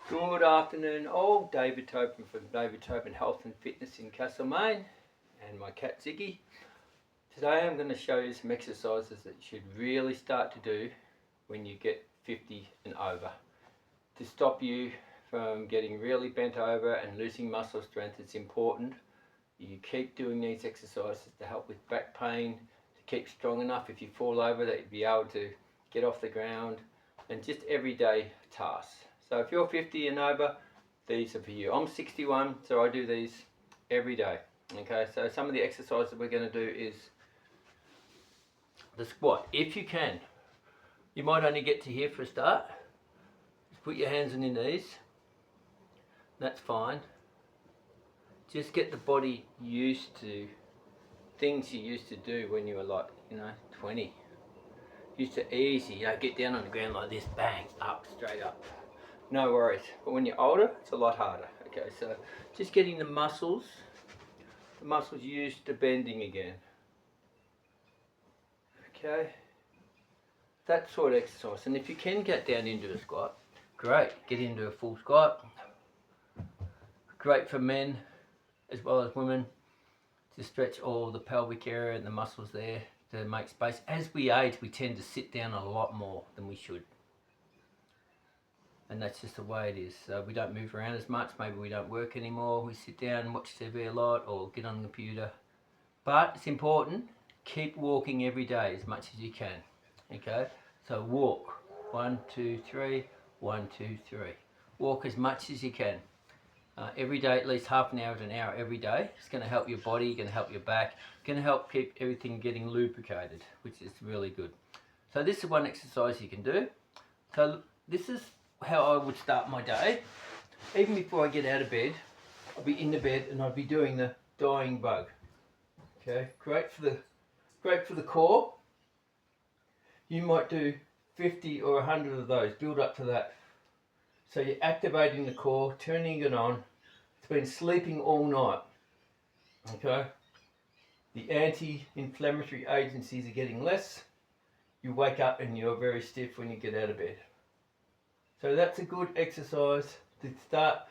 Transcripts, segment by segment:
Good afternoon all, David Tobin from David Tobin Health and Fitness in Castlemaine and my cat Ziggy. Today I'm going to show you some exercises that you should really start to do when you get 50 and over to stop you from getting really bent over and losing muscle strength. It's important you keep doing these exercises to help with back pain, to keep strong enough if you fall over that you'll be able to get off the ground, and just everyday tasks. So if you're 50 and over, these are for you. I'm 61, so I do these every day. Okay, so some of the exercises we're going to do is the squat. If you can, you might only get to here for a start. Just put your hands on your knees. That's fine. Just get the body used to things you used to do when you were like, 20. Used to easy, get down on the ground like this, bang, up, straight up. No worries. But when you're older, it's a lot harder. Okay, so just getting the muscles used to bending again. Okay, that sort of exercise. And if you can get down into a squat, great. Get into a full squat. Great for men as well as women to stretch all the pelvic area and the muscles there to make space. As we age, we tend to sit down a lot more than we should. And that's just the way it is. We don't move around as much. Maybe we don't work anymore. We sit down and watch TV a lot or get on the computer. But it's important, keep walking every day as much as you can. Okay? So walk. 1, 2, 3. 1, 2, 3. Walk as much as you can. Every day, at least half an hour to an hour every day. It's going to help your body, going to help your back, going to help keep everything getting lubricated, which is really good. So this is one exercise you can do. So this is how I would start my day. Even before I get out of bed, I'll be in the bed and I'll be doing the dying bug. Okay, great for the core. You might do 50 or 100 of those, build up to that. So you're activating the core, turning it on. It's been sleeping all night. Okay? The anti-inflammatory agencies are getting less. You wake up and you're very stiff when you get out of bed. So that's a good exercise to start,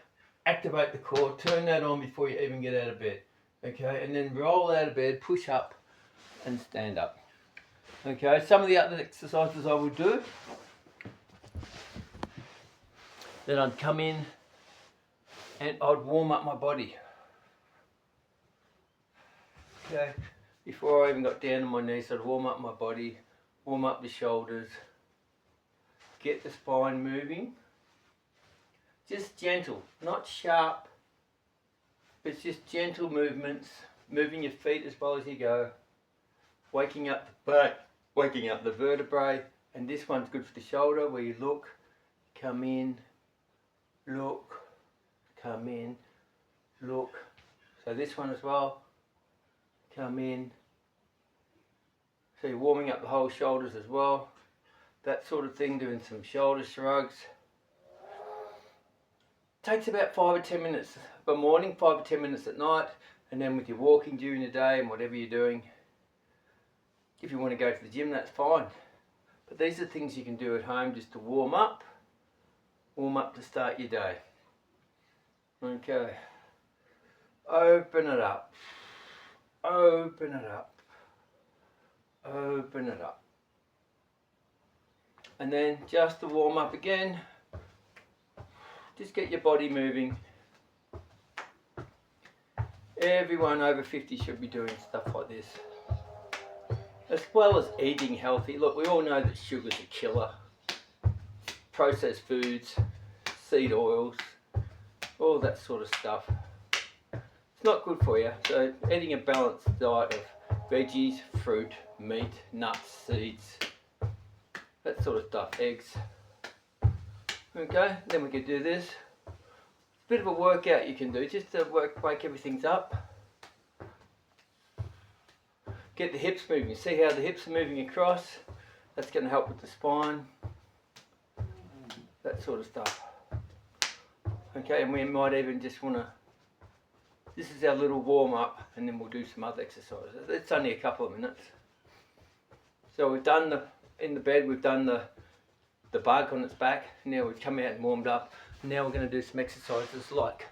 activate the core, turn that on before you even get out of bed. Okay? And then roll out of bed, push up and stand up. Okay? Some of the other exercises I would do. Then I'd come in and I'd warm up my body. Okay, before I even got down on my knees, I'd warm up my body, warm up the shoulders, get the spine moving. Just gentle, not sharp, but just gentle movements, moving your feet as well as you go, waking up the back, waking up the vertebrae, and this one's good for the shoulder where you look, come in, look, come in, look. So this one as well, come in. So you're warming up the whole shoulders as well. That sort of thing, doing some shoulder shrugs. Takes about 5 or 10 minutes per morning, 5 or 10 minutes at night, and then with your walking during the day and whatever you're doing. If you want to go to the gym, that's fine. But these are things you can do at home just to warm up to start your day. Okay, open it up, open it up, open it up. And then just to warm up again, just get your body moving. Everyone over 50 should be doing stuff like this. As well as eating healthy. Look, we all know that sugar's a killer. Processed foods, seed oils, all that sort of stuff. It's not good for you. So eating a balanced diet of veggies, fruit, meat, nuts, seeds, that sort of stuff, eggs. Okay, then we can do this. It's a bit of a workout you can do just to wake everything up. Get the hips moving. See how the hips are moving across? That's going to help with the spine. That sort of stuff. Okay, and we might even just want to, this is our little warm up, and then we'll do some other exercises. It's only a couple of minutes. So we've done in the bed, we've done the bug on its back. Now we've come out and warmed up. Now we're going to do some exercises like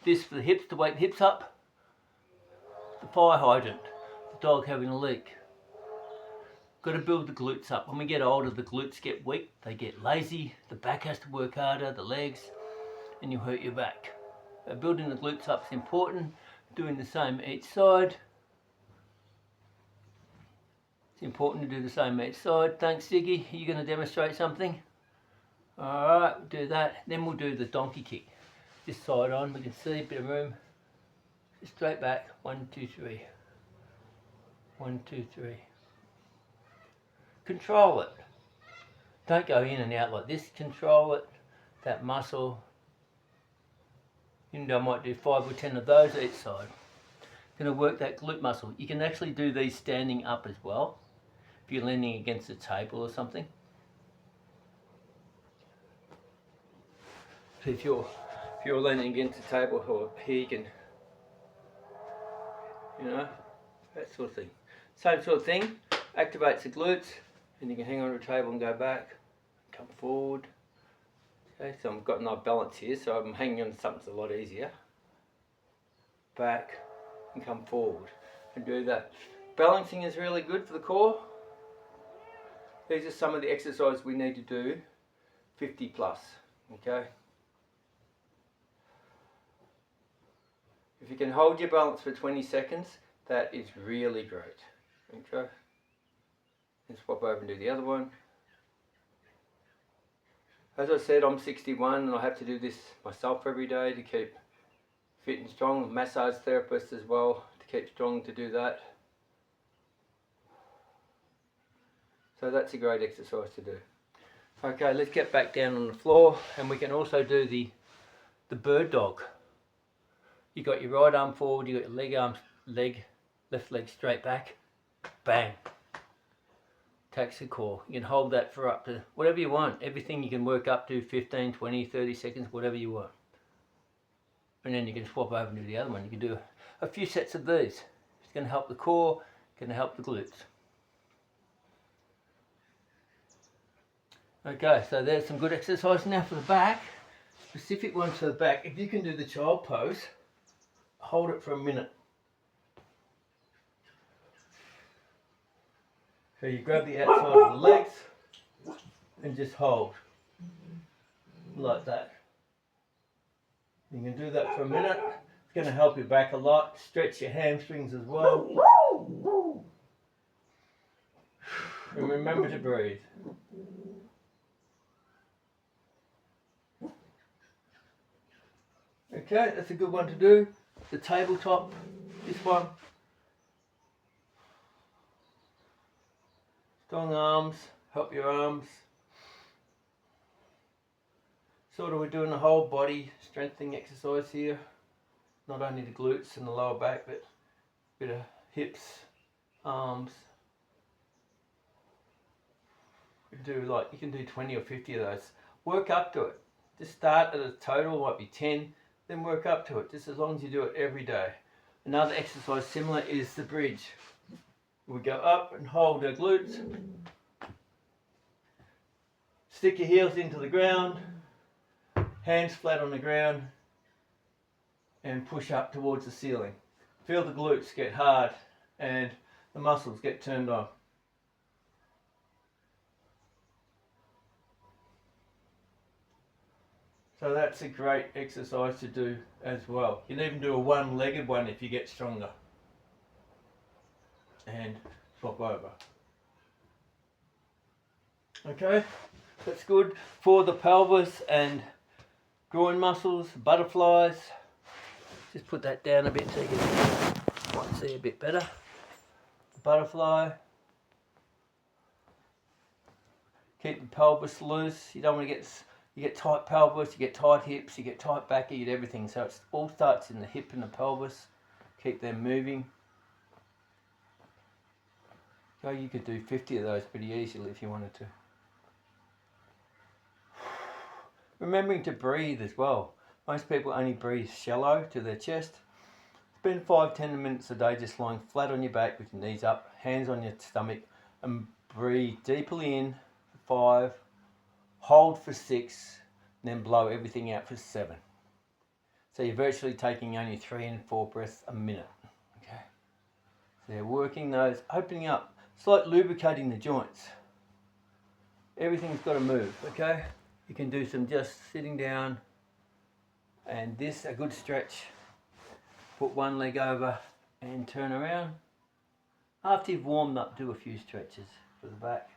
this for the hips, to wake the hips up, the fire hydrant, the dog having a leak. Got to build the glutes up. When we get older, the glutes get weak, they get lazy, the back has to work harder, the legs, and you hurt your back. So building the glutes up is important, doing the same each side. It's important to do the same each side. Thanks, Ziggy. Are you going to demonstrate something? Alright, we'll do that. Then we'll do the donkey kick. This side on, we can see a bit of room. Just straight back. 1, 2, 3. 1, 2, 3. Control it. Don't go in and out like this. Control it. That muscle. You know, I might do 5 or 10 of those each side. Going to work that glute muscle. You can actually do these standing up as well. If you're leaning against a table or something. So if you're leaning against a table or here, you can, you know, that sort of thing. Same sort of thing. Activates the glutes, and you can hang on to a table and go back, come forward. Okay, so I've got no balance here, so I'm hanging on to something that's a lot easier. Back and come forward and do that. Balancing is really good for the core. These are some of the exercises we need to do 50 plus, okay? If you can hold your balance for 20 seconds, that is really great. Okay. And swap over and do the other one. As I said, I'm 61 and I have to do this myself every day to keep fit and strong. Massage therapist as well to keep strong to do that. So that's a great exercise to do. Okay, let's get back down on the floor, and we can also do the bird dog. You got your right arm forward, you got your left leg straight back, bang. Attacks the core. You can hold that for up to whatever you want. Everything you can work up to 15, 20, 30 seconds, whatever you want. And then you can swap over and do the other one. You can do a few sets of these. It's going to help the core, going to help the glutes. Okay, so there's some good exercise now for the back. Specific ones for the back. If you can do the child pose, hold it for a minute. So you grab the outside of the legs and just hold like that. You can do that for a minute. It's going to help your back a lot. Stretch your hamstrings as well. And remember to breathe. Okay, that's a good one to do. The tabletop, this one. Strong arms, help your arms. Sort of we're doing the whole body strengthening exercise here. Not only the glutes and the lower back, but a bit of hips, arms. You can do 20 or 50 of those. Work up to it. Just start at a total, might be 10, then work up to it, just as long as you do it every day. Another exercise similar is the bridge. We go up and hold our glutes. Stick your heels into the ground, hands flat on the ground, and push up towards the ceiling. Feel the glutes get hard and the muscles get turned on. So that's a great exercise to do as well. You can even do a one-legged one if you get stronger. And swap over. Okay, that's good for the pelvis and groin muscles, butterflies. Just put that down a bit so you can see a bit better. The butterfly. Keep the pelvis loose. You don't want to get tight pelvis, you get tight hips, you get tight back, you get everything. So it all starts in the hip and the pelvis. Keep them moving. So you could do 50 of those pretty easily if you wanted to. Remembering to breathe as well. Most people only breathe shallow to their chest. Spend 5-10 minutes a day just lying flat on your back with your knees up, hands on your stomach, and breathe deeply in for 5, hold for 6, then blow everything out for 7. So you're virtually taking only 3 and 4 breaths a minute. Okay. So you're working those, opening up. It's like lubricating the joints. Everything's got to move, okay? You can do some just sitting down, and this, a good stretch. Put one leg over and turn around. After you've warmed up, do a few stretches for the back.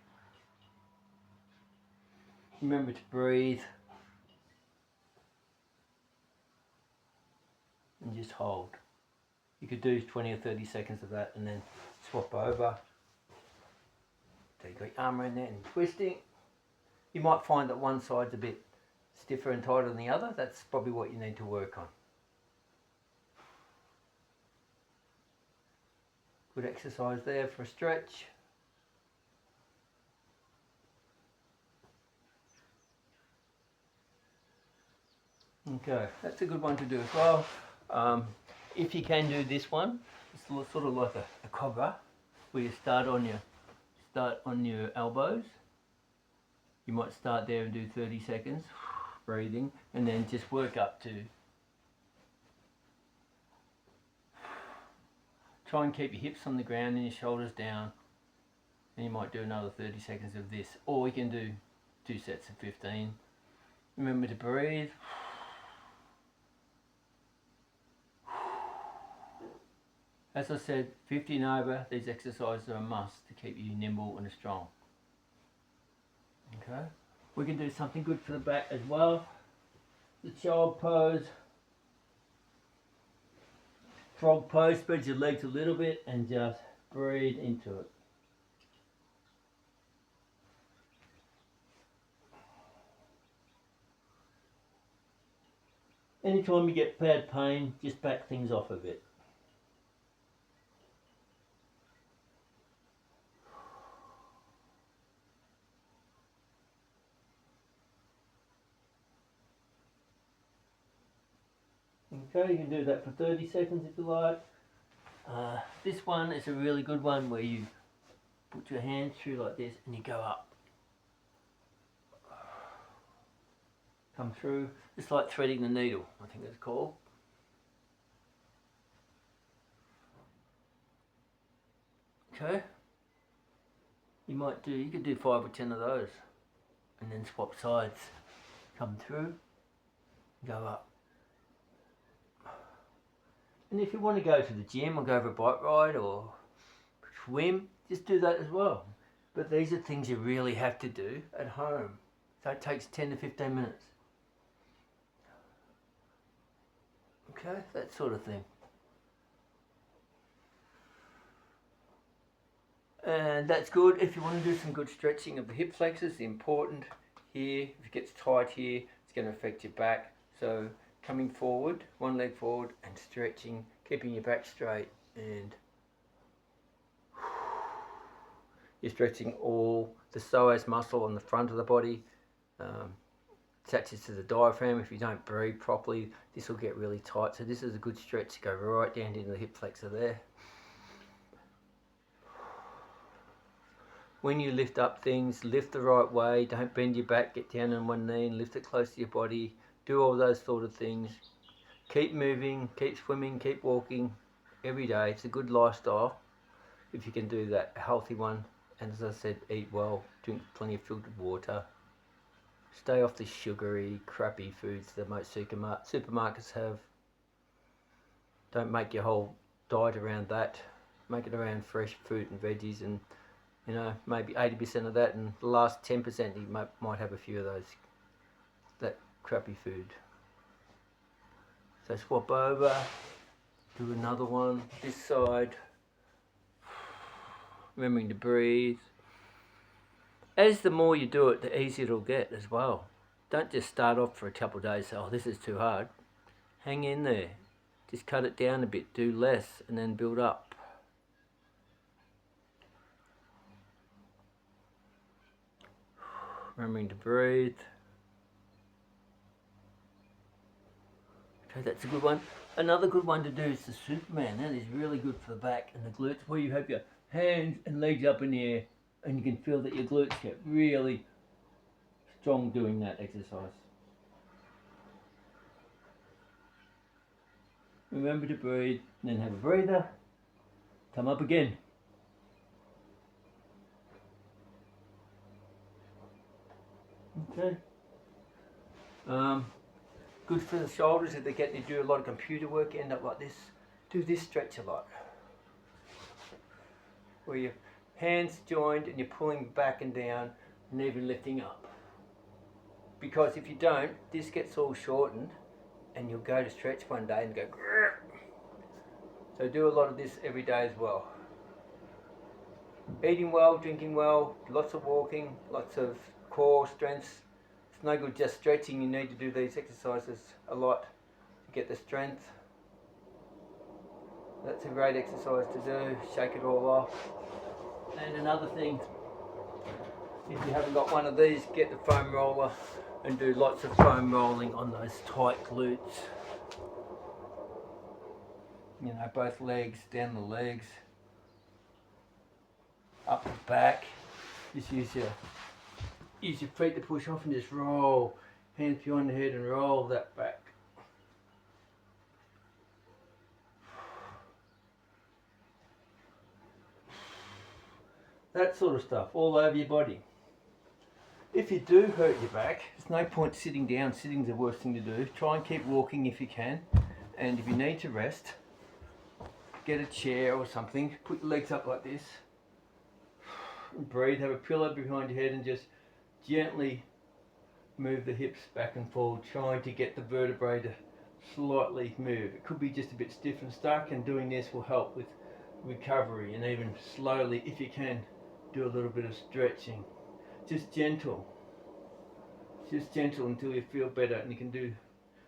Remember to breathe. And just hold. You could do 20 or 30 seconds of that and then swap over. So you've got your arm around there and twisting. You might find that one side's a bit stiffer and tighter than the other. That's probably what you need to work on. Good exercise there for a stretch. Okay, that's a good one to do as well. If you can do this one, it's sort of like a cobra, where you start on your elbows. You might start there and do 30 seconds, breathing, and then just work up to. Try and keep your hips on the ground and your shoulders down. And you might do another 30 seconds of this, or you can do 2 sets of 15. Remember to breathe. As I said, 50 and over, these exercises are a must to keep you nimble and strong. Okay, we can do something good for the back as well. The child pose, frog pose, spread your legs a little bit and just breathe into it. Anytime you get bad pain, just back things off a bit. Okay, you can do that for 30 seconds if you like. This one is a really good one where you put your hands through like this and you go up. Come through. It's like threading the needle, I think it's called. Okay. You could do 5 or 10 of those. And then swap sides. Come through, go up. And if you want to go to the gym or go for a bike ride or swim, just do that as well. But these are things you really have to do at home. So it takes 10 to 15 minutes. Okay, that sort of thing. And that's good. If you want to do some good stretching of the hip flexors, important here. If it gets tight here, it's going to affect your back. So coming forward, one leg forward and stretching, keeping your back straight, and you're stretching all the psoas muscle on the front of the body. Attaches to the diaphragm. If you don't breathe properly, this will get really tight. So this is a good stretch to go right down into the hip flexor there. When you lift up things, lift the right way. Don't bend your back. Get down on one knee and lift it close to your body. Do all those sort of things. Keep moving, keep swimming, keep walking every day. It's a good lifestyle if you can do that, a healthy one. And as I said, eat well, drink plenty of filtered water. Stay off the sugary, crappy foods that most supermarkets have. Don't make your whole diet around that. Make it around fresh fruit and veggies, and maybe 80% of that, and the last 10% you might have a few of that crappy food. So swap over, do another one, this side. Remembering to breathe. As the more you do it, the easier it'll get as well. Don't just start off for a couple of days, say, oh, this is too hard. Hang in there. Just cut it down a bit, do less, and then build up. Remembering to breathe. Okay, that's a good one. Another good one to do is the Superman. That is really good for the back and the glutes, where you have your hands and legs up in the air, and you can feel that your glutes get really strong doing that exercise. Remember to breathe, and then have a breather. Come up again. Okay. Good for the shoulders if they get to do a lot of computer work, end up like this. Do this stretch a lot. Where your hands joined and you're pulling back and down and even lifting up. Because if you don't, this gets all shortened and you'll go to stretch one day and go grrr. So do a lot of this every day as well. Eating well, drinking well, lots of walking, lots of core strengths. It's no good just stretching, you need to do these exercises a lot to get the strength. That's a great exercise to do, shake it all off. And another thing, if you haven't got one of these, get the foam roller and do lots of foam rolling on those tight glutes. You know, both legs, down the legs, up the back. Just use your feet to push off and just roll. Hands behind the head and roll that back. That sort of stuff, all over your body. If you do hurt your back, there's no point sitting down. Sitting's the worst thing to do. Try and keep walking if you can. And if you need to rest, get a chair or something. Put your legs up like this. And breathe. Have a pillow behind your head and just gently move the hips back and forward, trying to get the vertebrae to slightly move. It could be just a bit stiff and stuck, and doing this will help with recovery. And even slowly, if you can, do a little bit of stretching. Just gentle until you feel better, and you can do.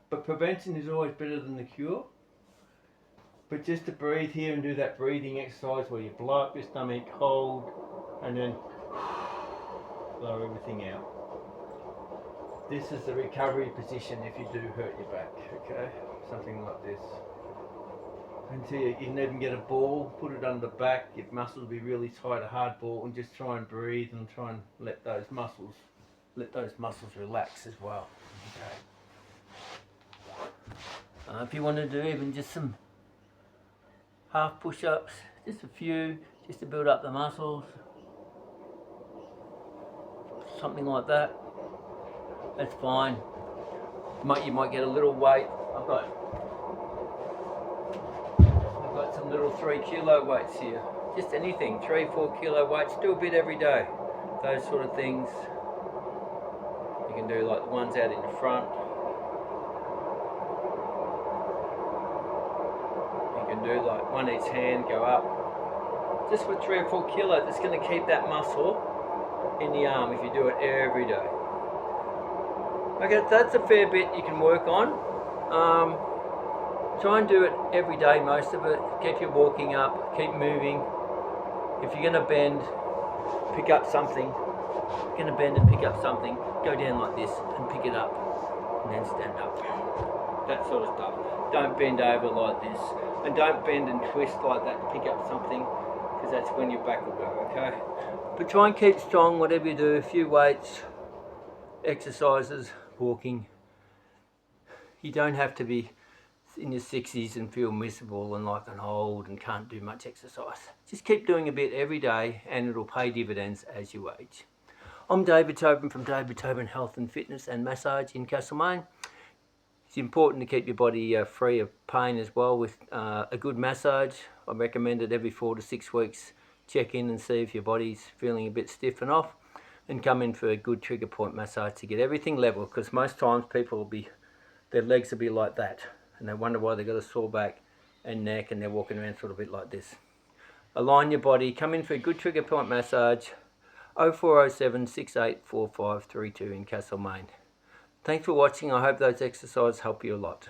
But prevention is always better than the cure. But just to breathe here and do that breathing exercise where you blow up your stomach, hold, and then blow everything out. This is the recovery position if you do hurt your back, okay? Something like this. Until you can even get a ball, put it under the back, your muscles will be really tight, a hard ball, and just try and breathe and try and let those muscles relax as well. Okay. If you want to do even just some half push-ups, just a few, just to build up the muscles, something like that, that's fine. You might get a little weight. I've got some little 3 kilo weights here. Just anything, 3-4 kilo weights. Do a bit every day. Those sort of things. You can do like the ones out in the front. You can do like one each hand, go up. Just with 3 or 4 kilos, it's going to keep that muscle in the arm if you do it every day. Okay, that's a fair bit you can work on. Try and do it every day, most of it. Keep your walking up, keep moving. If you're going to bend, pick up something. If you're going to bend and pick up something, go down like this and pick it up and then stand up. That sort of stuff. Don't bend over like this. And don't bend and twist like that to pick up something, because that's when your back will go, okay? But try and keep strong, whatever you do. A few weights, exercises, walking. You don't have to be in your 60s and feel miserable and like an old and can't do much exercise. Just keep doing a bit every day and it'll pay dividends as you age. I'm David Tobin from David Tobin Health and Fitness and Massage in Castlemaine. It's important to keep your body free of pain as well with a good massage. I recommend it every 4 to 6 weeks. Check in and see if your body's feeling a bit stiff and off, and come in for a good trigger point massage to get everything level, because most times their legs will be like that. And they wonder why they've got a sore back and neck and they're walking around sort of a bit like this. Align your body, come in for a good trigger point massage, 0407 684532 in Castlemaine. Thanks for watching. I hope those exercises help you a lot.